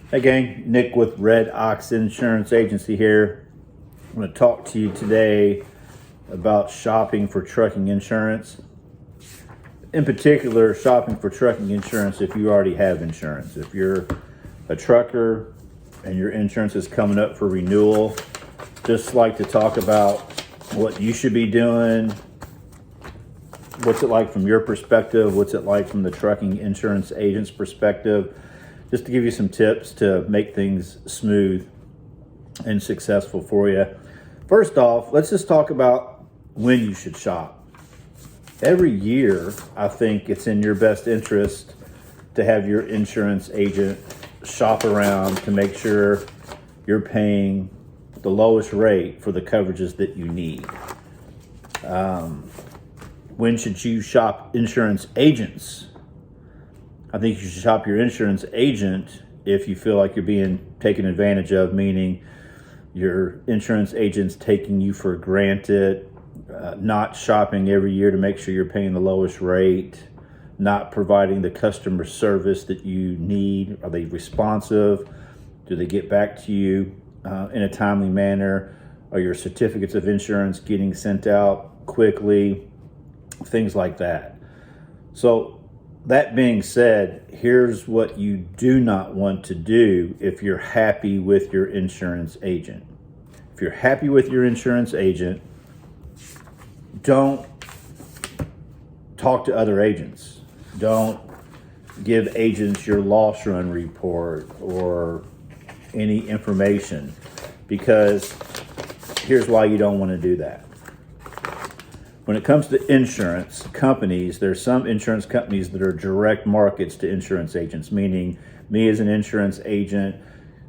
Hey gang, Nick with Red Ox Insurance Agency here. I'm going to talk to you today about shopping for trucking insurance. In particular, shopping for trucking insurance if you already have insurance. If you're a trucker and your insurance is coming up for renewal, just like to talk about what you should be doing. What's it like from your perspective? What's it like from the trucking insurance agent's perspective? Just to give you some tips to make things smooth and successful for you. First off, let's just talk about when you should shop. Every year, I think it's in your best interest to have your insurance agent shop around to make sure you're paying the lowest rate for the coverages that you need. When should you shop insurance agents? I think you should shop your insurance agent if you feel like you're being taken advantage of, meaning your insurance agent's taking you for granted, not shopping every year to make sure you're paying the lowest rate, not providing the customer service that you need. Are they responsive? Do they get back to you in a timely manner? Are your certificates of insurance getting sent out quickly? Things like that. So, that being said, here's what you do not want to do if you're happy with your insurance agent. If you're happy with your insurance agent, don't talk to other agents. Don't give agents your loss run report or any information, because here's why you don't want to do that. When it comes to insurance companies, there's some insurance companies that are direct markets to insurance agents, meaning me as an insurance agent,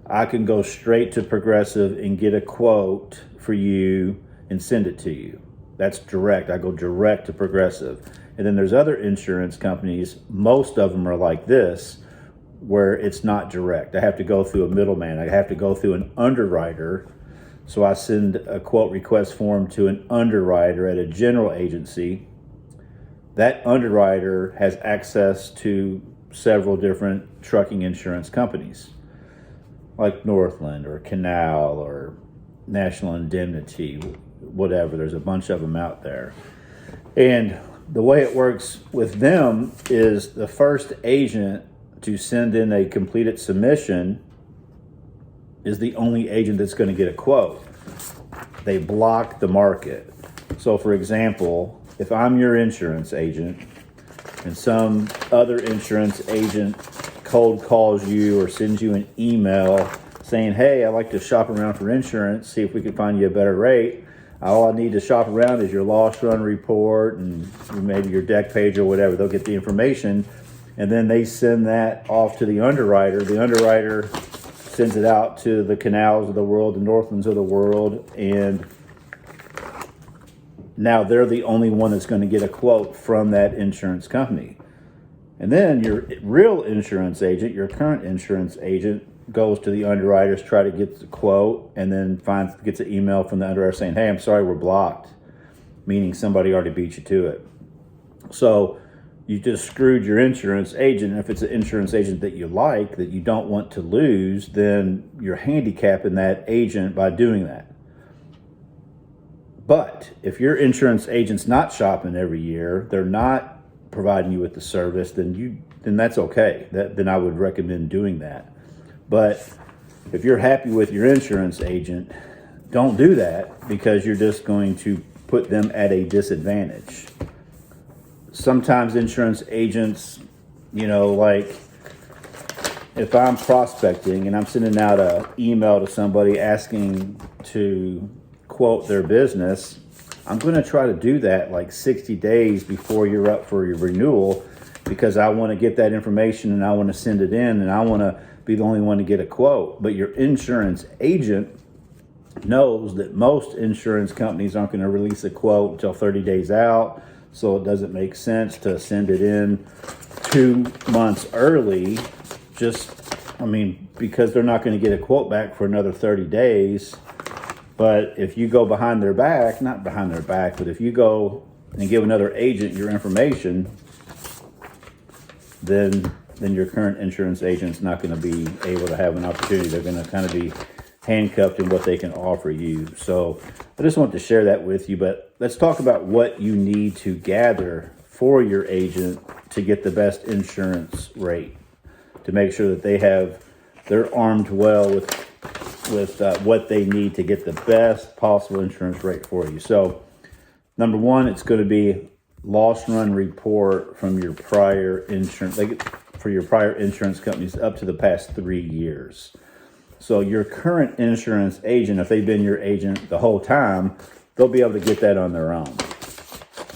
I can go straight to Progressive and get a quote for you and send it to you. That's direct. I go direct to Progressive. And then there's other insurance companies, most of them are like this, where it's not direct. I have to go through a middleman. I have to go through an underwriter. So I send a quote request form to an underwriter at a general agency. That underwriter has access to several different trucking insurance companies, like Northland or Canal or National Indemnity, whatever. There's a bunch of them out there. And the way it works with them is the first agent to send in a completed submission is the only agent that's going to get a quote. They block the market. So for example, if I'm your insurance agent and some other insurance agent cold calls you or sends you an email saying, hey, I'd like to shop around for insurance, see if we can find you a better rate. All I need to shop around is your loss run report and maybe your deck page or whatever. They'll get the information and then they send that off to the underwriter. The underwriter sends it out to the Canals of the world, the Northlands of the world, and now they're the only one that's going to get a quote from that insurance company. And then your real insurance agent, your current insurance agent, goes to the underwriters, try to get the quote, and then gets an email from the underwriter saying, hey, I'm sorry, we're blocked, meaning somebody already beat you to it. So you just screwed your insurance agent. If it's an insurance agent that you like, that you don't want to lose, then you're handicapping that agent by doing that. But if your insurance agent's not shopping every year, they're not providing you with the service, then that's okay. Then I would recommend doing that. But if you're happy with your insurance agent, don't do that, because you're just going to put them at a disadvantage. Sometimes insurance agents, like if I'm prospecting and I'm sending out an email to somebody asking to quote their business, I'm going to try to do that like 60 days before you're up for your renewal, because I want to get that information and I want to send it in and I want to be the only one to get a quote. But your insurance agent knows that most insurance companies aren't going to release a quote until 30 days out. So it doesn't make sense to send it in 2 months early, because they're not going to get a quote back for another 30 days. But if you go behind their back, not behind their back, but if you go and give another agent your information, then then your current insurance agent's not going to be able to have an opportunity. They're going to kind of be handcuffed in what they can offer you. So I just want to share that with you, but let's talk about what you need to gather for your agent to get the best insurance rate, to make sure that they're armed well with what they need to get the best possible insurance rate for you. So number one, it's going to be loss run report from your prior insurance, for your prior insurance companies up to the past 3 years. So your current insurance agent, if they've been your agent the whole time, they'll be able to get that on their own.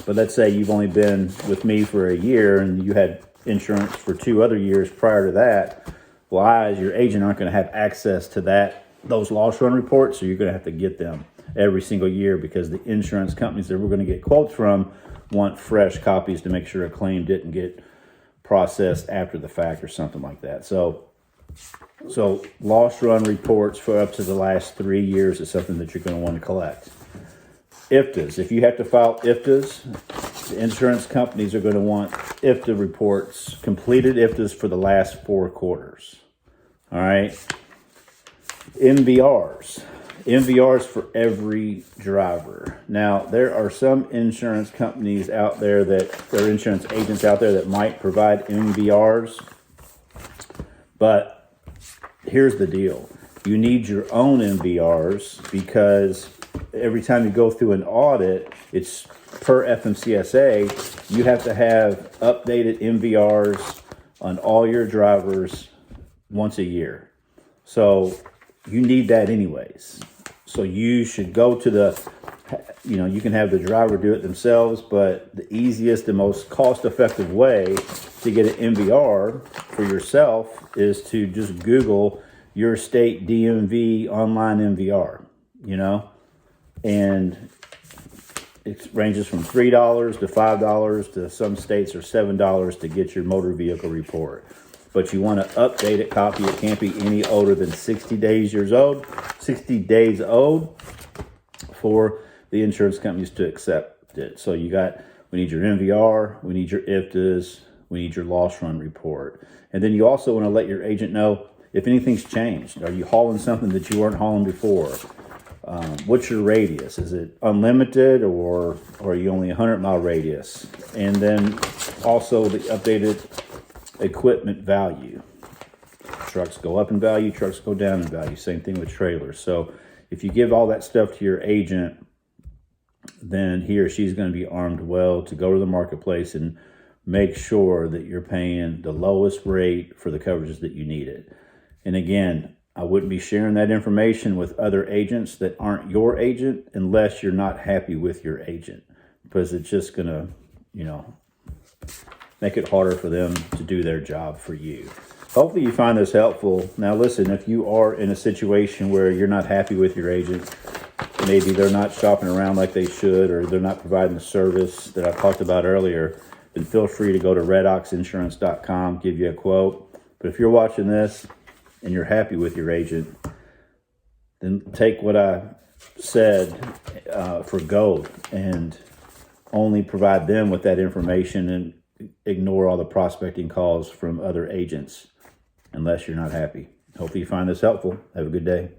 But let's say you've only been with me for a year and you had insurance for 2 other years prior to that. Well, I, as your agent, aren't going to have access to those loss run reports, so you're going to have to get them every single year, because the insurance companies that we're going to get quotes from want fresh copies to make sure a claim didn't get processed after the fact or something like that. So loss run reports for up to the last 3 years is something that you're going to want to collect. IFTAs. If you have to file IFTAs, the insurance companies are going to want IFTA reports, completed IFTAs for the last 4 quarters. All right. MVRs for every driver. Now, there are some insurance companies out there there are insurance agents out there that might provide MVRs, but here's the deal. You need your own MVRs, because every time you go through an audit, it's per FMCSA, you have to have updated MVRs on all your drivers once a year. So you need that anyways. So you should go to you can have the driver do it themselves, but the easiest and most cost-effective way to get an MVR for yourself is to just Google your state DMV online MVR, and it ranges from $3 to $5 to some states are $7 to get your motor vehicle report. But you want to update it, copy. It can't be any older than 60 days old for the insurance companies to accept it. So we need your MVR, we need your IFTAs, we need your loss run report. And then you also want to let your agent know if anything's changed. Are you hauling something that you weren't hauling before? What's your radius? Is it unlimited, or are you only 100-mile radius? And then also the updated equipment value. Trucks go up in value, trucks go down in value. Same thing with trailers. So if you give all that stuff to your agent, then he or she's going to be armed well to go to the marketplace and make sure that you're paying the lowest rate for the coverages that you needed. And again, I wouldn't be sharing that information with other agents that aren't your agent unless you're not happy with your agent, because it's just going to, make it harder for them to do their job for you. Hopefully you find this helpful. Now listen, if you are in a situation where you're not happy with your agent, maybe they're not shopping around like they should, or they're not providing the service that I talked about earlier, then feel free to go to redoxinsurance.com, give you a quote. But if you're watching this and you're happy with your agent, then take what I said for gold and only provide them with that information, and ignore all the prospecting calls from other agents unless you're not happy. Hopefully you find this helpful. Have a good day.